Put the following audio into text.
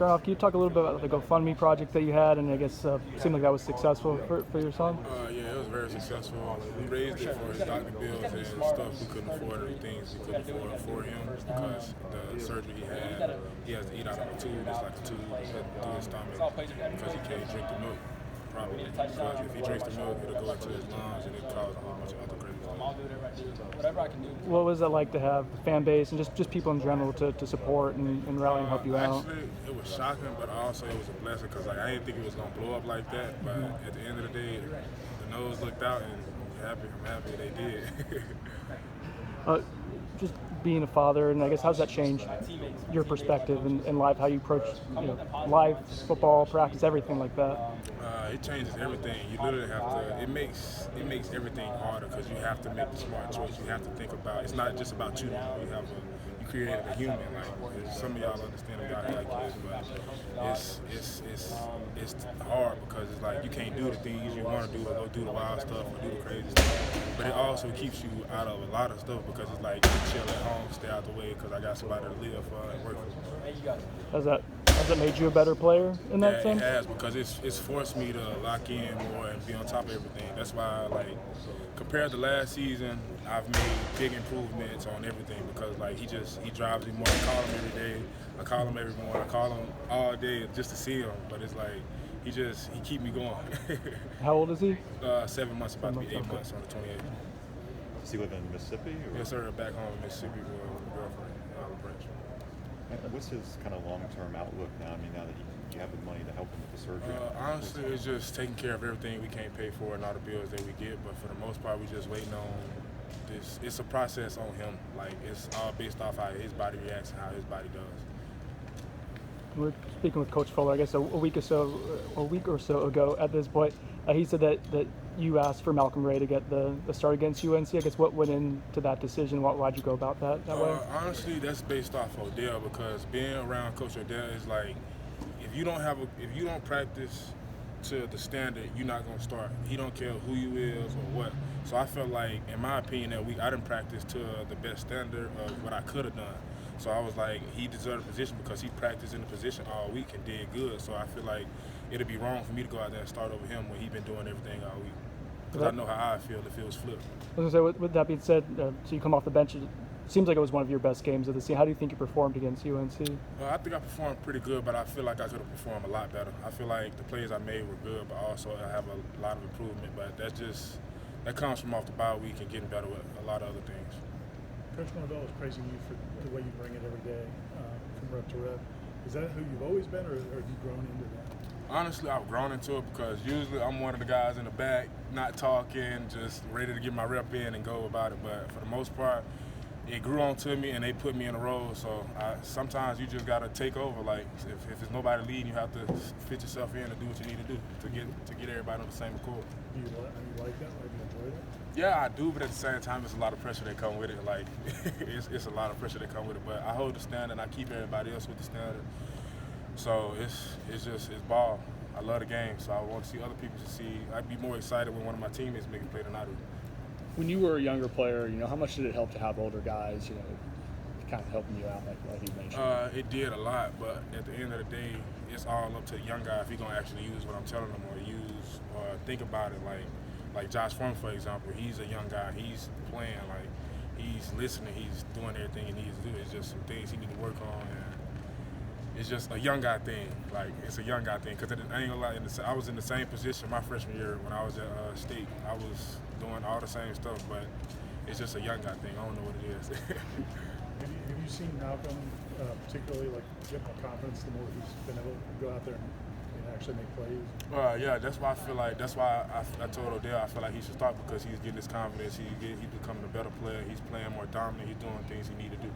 start off, can you talk a little bit about the GoFundMe project that you had, and I guess seemed like that was successful for your son? Yeah, it was very successful. We raised it for his doctor bills and stuff we couldn't afford, and things we couldn't afford for him because the surgery he has to eat out of a tube. It's like a tube through his stomach because he can't drink the milk properly. Because if he drinks the milk, it'll go into his lungs and it causes a whole bunch of other crazy stuff. What was it like to have the fan base and just people in general to support and rally and help you out? Actually, it was shocking, but also it was a blessing because I didn't think it was going to blow up like that. But at the end of the day, the nose looked out, and I'm happy they did. Just being a father, and I guess how's that changed your perspective in life, how you approach life, football, practice, everything like that? It changes everything. You literally have to. It makes everything harder because you have to make the smart choice. You have to think about. It's not just about you. You created a human. Like some of y'all understand about it like kids, but it's hard because it's like you can't do the things you want to do, or go do the wild stuff, or do the crazy stuff. But it also keeps you out of a lot of stuff because it's like you chill at home, stay out the way because I got somebody to live for and work for. Has that made you a better player in that sense? Yeah, it has, because it's forced me to lock in more and be on top of everything. That's why, compared to last season, I've made big improvements on everything because, he drives me more. I call him every day. I call him every morning. I call him all day just to see him. But it's like, he keep me going. How old is he? 7 months, about to be 8 months on the 28th. Does he live in Mississippi? Or? Yes, sir. Back home in Mississippi with a girlfriend, Olive Branch. What's his kind of long-term outlook now? I mean, now that you have the money to help him with the surgery? Honestly, it's just taking care of everything we can't pay for and all the bills that we get. But for the most part, we're just waiting on this. It's a process on him. It's all based off how his body reacts and how his body does. We're speaking with Coach Fuller, I guess a week or so ago at this point. He said that you asked for Malcolm Ray to get the start against UNC. I guess what went into that decision? Why'd you go about that way? Honestly, that's based off Odell, because being around Coach Odell is like, if you don't practice to the standard, you're not gonna start. He don't care who you is or what. So I felt like, in my opinion, that week I didn't practice to the best standard of what I could have done. So I was like, he deserved a position because he practiced in the position all week and did good. So I feel like it'd be wrong for me to go out there and start over him when he's been doing everything all week. Because I know how I feel if it was flipped. I was going to say, with that being said, so you come off the bench, it seems like it was one of your best games of the season. How do you think you performed against UNC? I think I performed pretty good, but I feel like I could have performed a lot better. I feel like the plays I made were good, but also I have a lot of improvement. But that comes from off the bye week and getting better with a lot of other things. Coach Marvell is praising you for the way you bring it every day, from rep to rep. Is that who you've always been, or have you grown into that? Honestly, I've grown into it because usually I'm one of the guys in the back, not talking, just ready to get my rep in and go about it. But for the most part, it grew onto me and they put me in a role. So sometimes you just gotta take over. Like if there's nobody leading, you have to fit yourself in and do what you need to do to get everybody on the same accord. Do you like that? Like, you enjoy that? Yeah, I do, but at the same time, it's a lot of pressure that come with it. Like, it's a lot of pressure that come with it. But I hold the standard, and I keep everybody else with the standard. So it's ball. I love the game, so I want to see other people I'd be more excited when one of my teammates make a play than I do. When you were a younger player, how much did it help to have older guys, kind of helping you out, like you mentioned? It did a lot, but at the end of the day, it's all up to the young guy if he's gonna actually use what I'm telling him or think about it. Like Josh Fromm, for example, he's a young guy. He's playing, he's listening. He's doing everything he needs to do. It's just some things he needs to work on, and it's just a young guy thing. It's a young guy thing. Because I ain't gonna lie, I was in the same position my freshman year when I was at State. I was doing all the same stuff, but it's just a young guy thing. I don't know what it is. Have you seen Malcolm particularly get more confidence the more he's been able to go out there and actually make plays? Yeah, that's why I told Odell I feel like he should start, because he's getting his confidence. He's becoming a better player. He's playing more dominant. He's doing things he need to do.